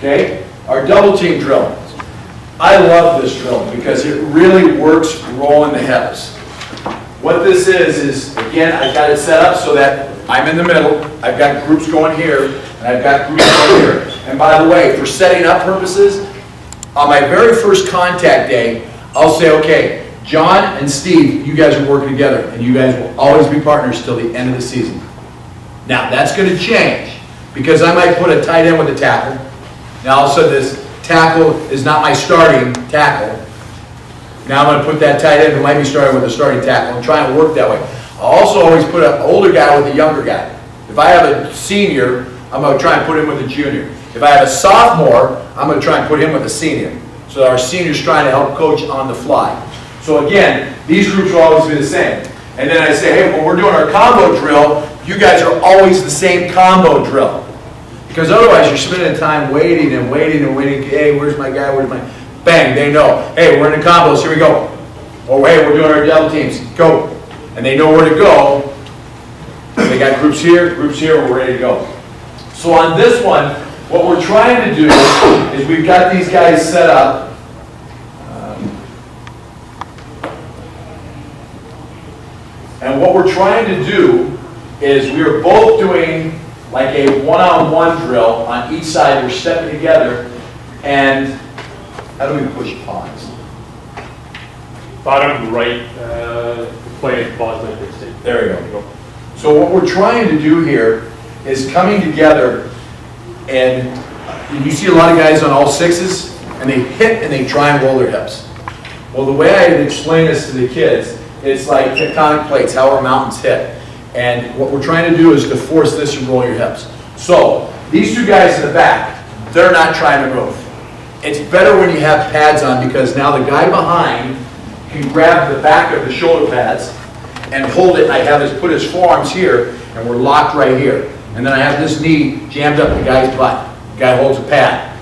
Okay? Our double team drill. I love this drill because it really works rolling the hips. What this is again, I got it set up so that I'm in the middle, I've got groups going here, and I've got groups going here. And by the way, for setting up purposes, on my very first contact day, I'll say, okay, John and Steve, you guys are working together, and you guys will always be partners till the end of the season. Now, that's going to change, because I might put a tight end with a tackle. Now, all of a sudden, this tackle is not my starting tackle. Now I'm going to put that tight end who might be starting with a starting tackle and try and work that way. I'll also always put an older guy with a younger guy. If I have a senior, I'm going to try and put him with a junior. If I have a sophomore, I'm going to try and put him with a senior. So our senior's trying to help coach on the fly. So again, these groups will always be the same. And then I say, hey, when we're doing our combo drill, you guys are always the same combo drill. Because otherwise you're spending time waiting and waiting and waiting. Hey, where's my guy? Where's my... Bang, they know. Hey, we're in the combos. Here we go. Or hey, we're doing our double teams. Go. And they know where to go. They got groups here, we're ready to go. So on this one, what we're trying to do is we've got these guys set up. And what we're trying to do is we are both doing like a one-on-one drill on each side. We're stepping together. And how do we push pause? Bottom right, play pause like this. There we go. So what we're trying to do here is coming together, and you see a lot of guys on all sixes, and they hit and they try and roll their hips. Well, the way I explain this to the kids, it's like tectonic plates, how our mountains hit. And what we're trying to do is to force this to roll your hips. So these two guys in the back, they're not trying to move. It's better when you have pads on, because now the guy behind can grab the back of the shoulder pads and hold it. I have his put his forearms here, and we're locked right here. And then I have this knee jammed up the guy's butt. The guy holds a pad.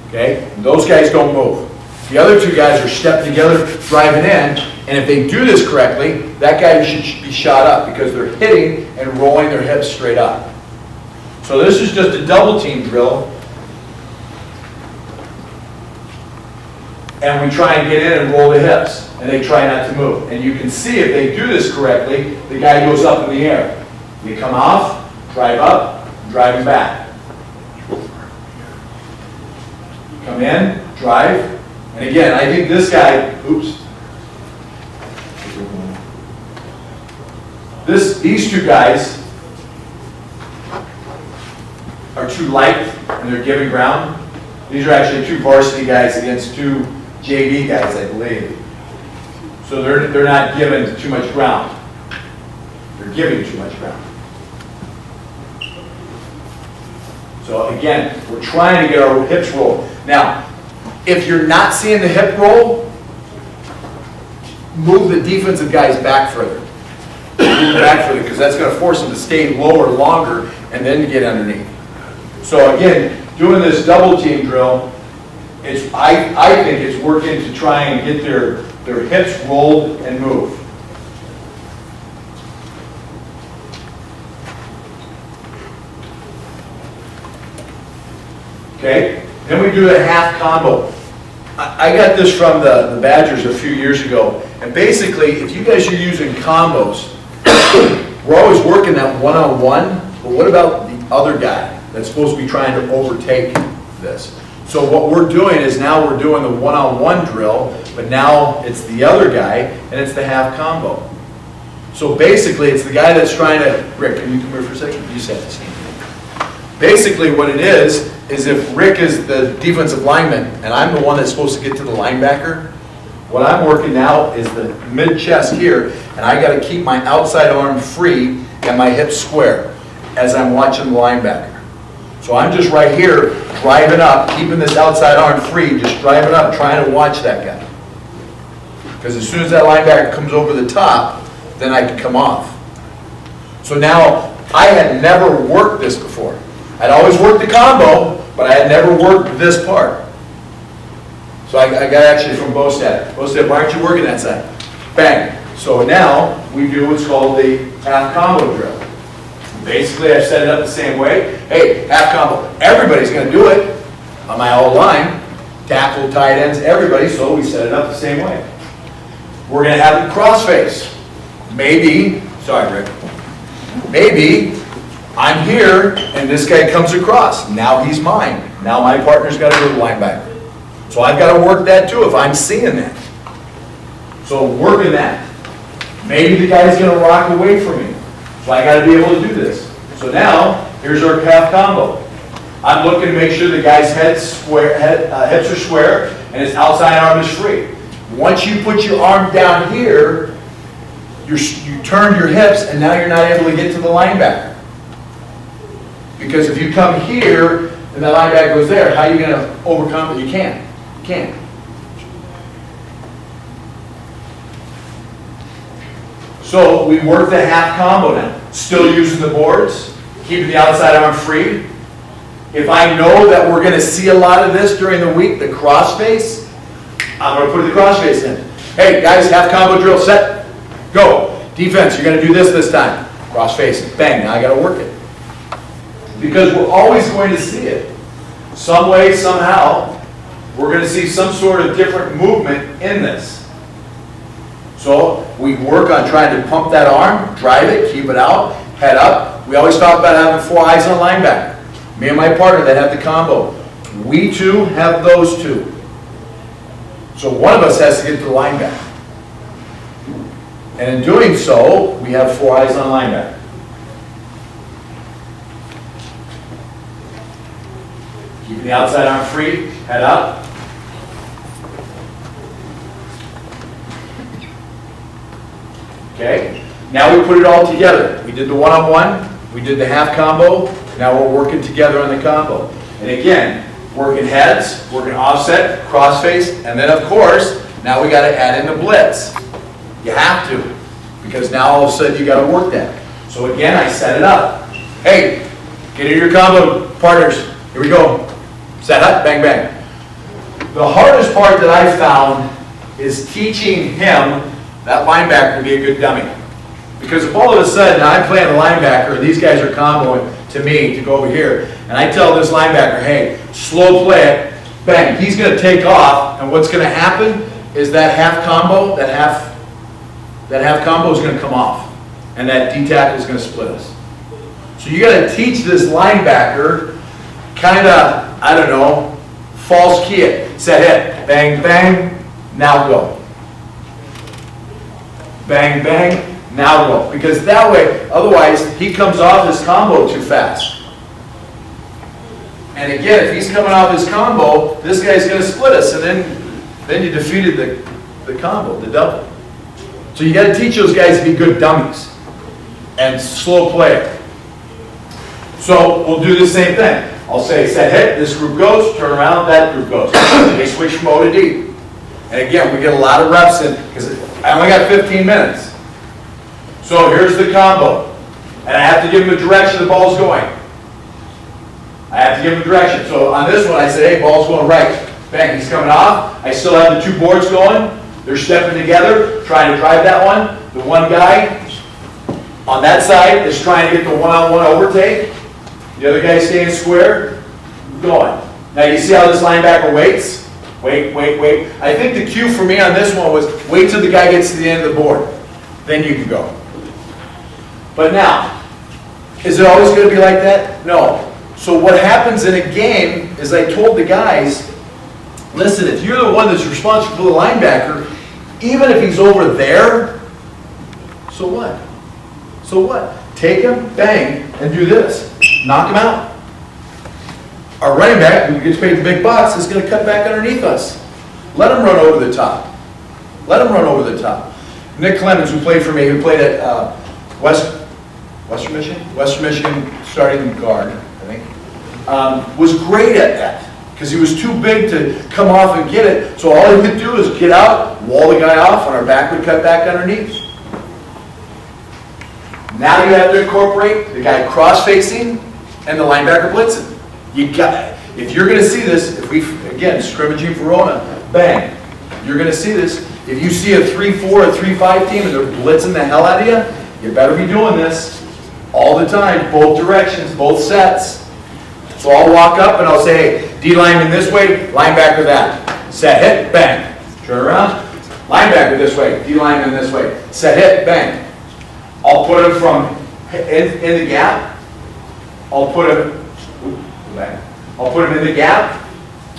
Okay? And those guys don't move. The other two guys are stepping together, driving in, and if they do this correctly, that guy should be shot up because they're hitting and rolling their hips straight up. So this is just a double team drill. And we try and get in and roll the hips, and they try not to move. And you can see if they do this correctly, the guy goes up in the air. You come off, drive up, drive him back. Come in, drive, and again, I think this guy, oops. These two guys are too light, and they're giving ground. These are actually two varsity guys against two JV guys, I believe. So they're not giving too much ground. They're giving too much ground. So again, we're trying to get our hips rolled. Now, if you're not seeing the hip roll, move the defensive guys back further. Move back further, because that's going to force them to stay lower longer and then get underneath. So again, doing this double team drill, I think it's working to try and get their hips rolled and move. Okay, then we do a half combo. I got this from the Badgers a few years ago, and basically, if you guys are using combos, we're always working that one-on-one, but what about the other guy that's supposed to be trying to overtake this? So what we're doing is now we're doing the one-on-one drill, but now it's the other guy, and it's the half combo. So basically, it's the guy that's trying to, Rick, can you come here for a second? You said this. Basically what it is if Rick is the defensive lineman, and I'm the one that's supposed to get to the linebacker, what I'm working now is the mid-chest here, and I got to keep my outside arm free and my hips square as I'm watching the linebacker. So I'm just right here, driving up, keeping this outside arm free, just driving up, trying to watch that guy. Because as soon as that linebacker comes over the top, then I can come off. So now, I had never worked this before. I'd always worked the combo, but I had never worked this part. So I got actually from Bostad. Bostad, why aren't you working that side? Bang. So now, we do what's called the half combo drill. Basically, I've set it up the same way. Hey, half combo. Everybody's going to do it. on my O-line, tackle, tight ends, everybody, so we set it up the same way. We're gonna have them cross-face. Maybe, sorry Rick, maybe I'm here and this guy comes across. Now he's mine. Now my partner's gotta go to the linebacker. So I've gotta work that too if I'm seeing that. So working that. Maybe the guy's gonna rock away from me. So I gotta be able to do this. So now, here's our half combo. I'm looking to make sure the guy's hips are square and his outside arm is free. Once you put your arm down here, you turn your hips and now you're not able to get to the linebacker. Because if you come here and the linebacker goes there, how are you going to overcome it? You can't. You can't. So we work the half combo now. Still using the boards, keeping the outside arm free. If I know that we're going to see a lot of this during the week, the crossface, I'm going to put the crossface in. Hey guys, half combo drill, set, go. Defense, you're going to do this time. Crossface, bang, now I got to work it. Because we're always going to see it. Some way, somehow, we're going to see some sort of different movement in this. So we work on trying to pump that arm, drive it, keep it out, head up. We always talk about having 4 eyes on linebacker. Me and my partner that have the combo. We two have those two. So one of us has to get to the linebacker. And in doing so, we have 4 eyes on linebacker. Keeping the outside arm free, head up. Okay, now we put it all together. We did the one-on-one, we did the half combo, now we're working together on the combo. And again, working heads, working offset, crossface, and then of course, now we got to add in the blitz. You have to, because now all of a sudden you got to work that. So again, I set it up. Hey, get in your combo, partners. Here we go. Set up, bang, bang. The hardest part that I found is teaching him, that linebacker, to be a good dummy. Because if all of a sudden I'm playing the linebacker and these guys are comboing to me to go over here, and I tell this linebacker, hey, slow play it, bang, he's going to take off, and what's going to happen is that half combo, that half combo is going to come off, and that D tackle is going to split us. So you got to teach this linebacker kind of, I don't know, false key it. Set hit, bang, bang, now go. Bang, bang, now go. Because that way, otherwise, he comes off his combo too fast. And again, if he's coming off his combo, this guy's going to split us, and then you defeated the combo, the double. So you got to teach those guys to be good dummies and slow play it. So we'll do the same thing. I'll say set hit, this group goes, turn around, that group goes. They switch from O to D. And again, we get a lot of reps in, because I only got 15 minutes. So here's the combo. And I have to give him a direction the ball's going. I have to give him a direction. So on this one, I say, hey, ball's going right. Bang, he's coming off. I still have the 2 boards going. They're stepping together, trying to drive that one. The one guy on that side is trying to get the one-on-one overtake. The other guy staying square, going. Now you see how this linebacker waits? Wait, wait, wait. I think the cue for me on this one was wait till the guy gets to the end of the board. Then you can go. But now, is it always going to be like that? No. So what happens in a game is I told the guys, listen, if you're the one that's responsible for the linebacker, even if he's over there, so what? So what? Take him, bang, and do this. Knock him out. Our running back, who gets paid the big bucks, is going to cut back underneath us. Let him run over the top. Let him run over the top. Nick Clemens, who played for me, who played at Western Michigan starting guard, I think, was great at that because he was too big to come off and get it. So all he could do is get out, wall the guy off, and our back would cut back underneath. Now you have to incorporate the guy cross-facing and the linebacker blitzing. If you're going to see this, if we, again, scrimmaging Verona, bang, you're going to see this. If you see a 3-4 or 3-5 team and they're blitzing the hell out of you, you better be doing this all the time, both directions, both sets. So I'll walk up and I'll say, hey, D lineman this way, linebacker that. Set, hit, bang. Turn around. Linebacker this way, D lineman this way. Set, hit, bang. I'll put him from in the gap. I'll put him, I'll put him in the gap.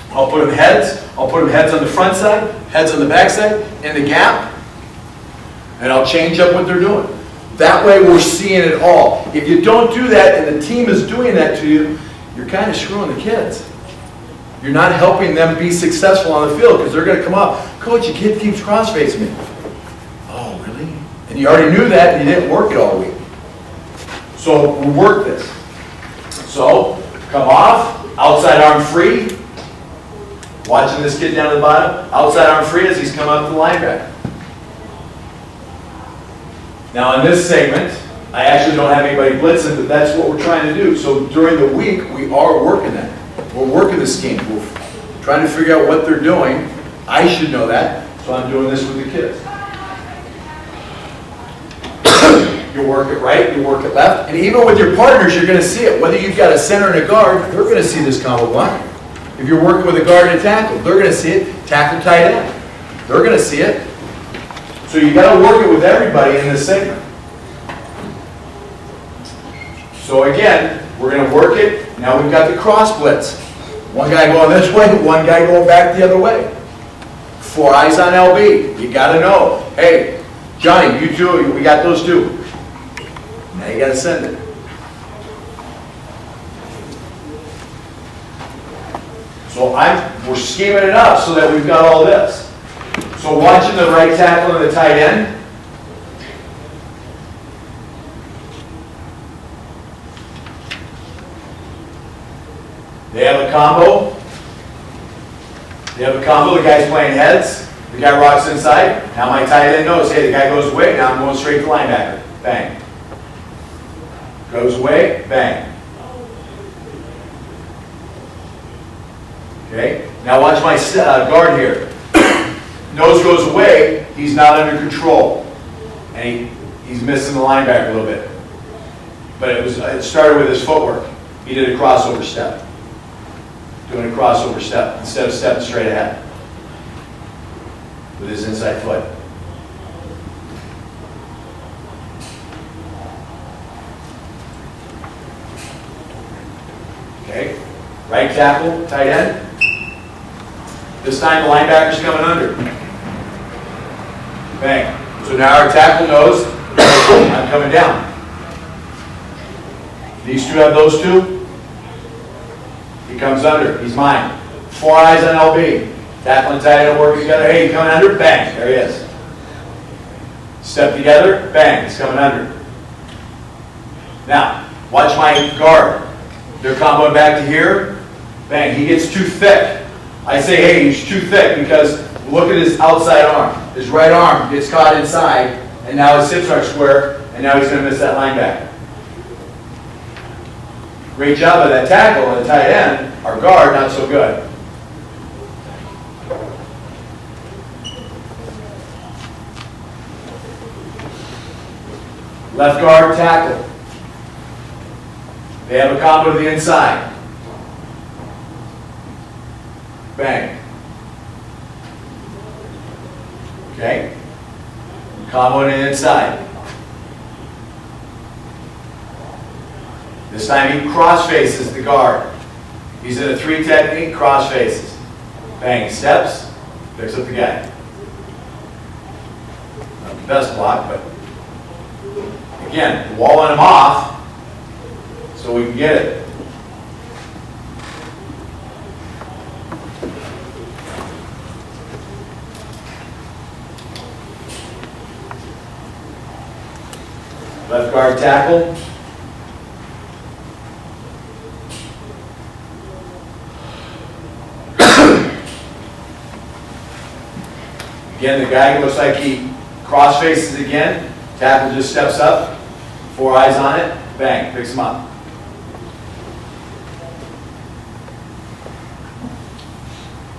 I'll put him heads. I'll put him heads on the front side, heads on the back side, in the gap. And I'll change up what they're doing. That way we're seeing it all. If you don't do that and the team is doing that to you, you're kind of screwing the kids. You're not helping them be successful on the field because they're going to come up, coach, your kid keeps cross-facing me. Oh, really? And you already knew that and you didn't work it all week. So we work this. So, come off, outside arm free. Watching this kid down to the bottom, outside arm free as he's coming up to the linebacker. Now in this segment, I actually don't have anybody blitzing, but that's what we're trying to do. So during the week, we are working that. We're working the scheme. We're trying to figure out what they're doing. I should know that, so I'm doing this with the kids. You work it right, you work it left, and even with your partners, you're going to see it. Whether you've got a center and a guard, they're going to see this combo block. If you're working with a guard and a tackle, they're going to see it. Tackle, tight end, they're going to see it. So you got to work it with everybody in this segment. So again, we're going to work it. Now we've got the cross blitz. One guy going this way, one guy going back the other way. 4 eyes on LB. You got to know, hey, Johnny, you two, we got those two. Now you got to send it. So we're scheming it up so that we've got all this. So watching the right tackle and the tight end. They have a combo. The guy's playing heads. The guy rocks inside. Now my tight end knows, hey, the guy goes away. Now I'm going straight to linebacker. Bang. Goes away. Bang. Okay. Now watch my guard here. Nose goes away. He's not under control. And he's missing the linebacker a little bit. But it started with his footwork. He did a crossover step. Doing a crossover step instead of stepping straight ahead with his inside foot. Okay, right tackle, tight end. This time the linebacker's coming under. Bang. So now our tackle knows I'm coming down. These two have those two. He comes under. He's mine. 4 eyes on LB. Tackle and tight end working together. Hey, you coming under? Bang. There he is. Step together. Bang. He's coming under. Now, watch my guard. They're comboing back to here. Bang. He gets too thick. I say, hey, he's too thick because look at his outside arm. His right arm gets caught inside, and now his hips aren't square, and now he's going to miss that linebacker. Great job of that tackle and the tight end. Our guard, not so good. Left guard, tackle. They have a combo to the inside. Bang. Okay? Combo to the inside. This time he cross faces the guard. He's in a 3 technique, cross faces. Bang, steps, picks up the guy. Not the best block, but again, walling him off so we can get it. Left guard tackle. Again, the guy looks like he cross faces again. Tackle just steps up. 4 eyes on it. Bang, picks him up.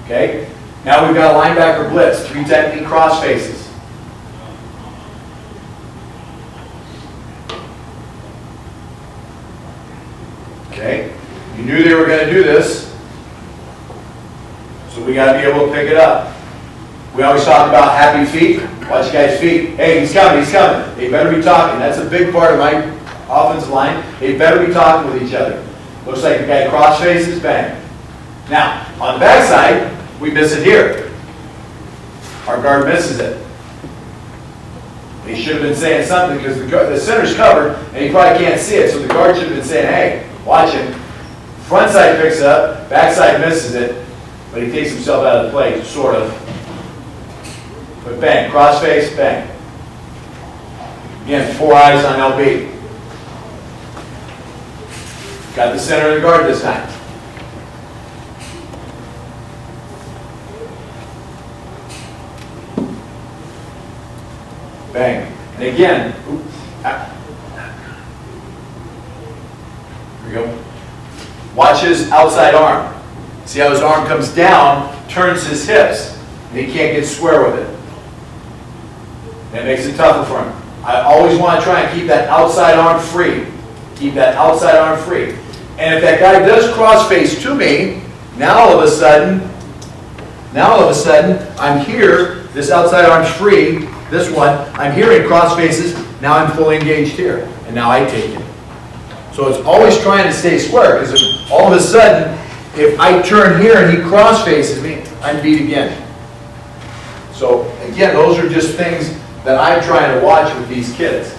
Okay? Now we've got a linebacker blitz. 3 technique cross faces. Okay? You knew they were going to do this. So we gotta be able to pick it up. We always talk about happy feet. Watch your guys' feet. Hey, he's coming, he's coming. They better be talking. That's a big part of my offensive line. They better be talking with each other. Looks like the guy cross faces, bang. Now, on the backside, we miss it here. Our guard misses it. He should have been saying something because the center's covered and he probably can't see it. So the guard should have been saying, hey, watch him. Front side picks it up, backside misses it, but he takes himself out of the play, sort of. But bang, cross face, bang. Again, 4 eyes on LB. Got the center of the guard this time. Bang. And again, here we go. Watch his outside arm. See how his arm comes down, turns his hips, and he can't get square with it. That makes it tougher for him. I always want to try and keep that outside arm free. Keep that outside arm free. And if that guy does cross face to me, now all of a sudden, I'm here, this outside arm's free, this one, I'm here in cross faces, now I'm fully engaged here, and now I take it. So it's always trying to stay square, because all of a sudden, if I turn here and he cross faces me, I'm beat again. So again, those are just things that I'm trying to watch with these kids.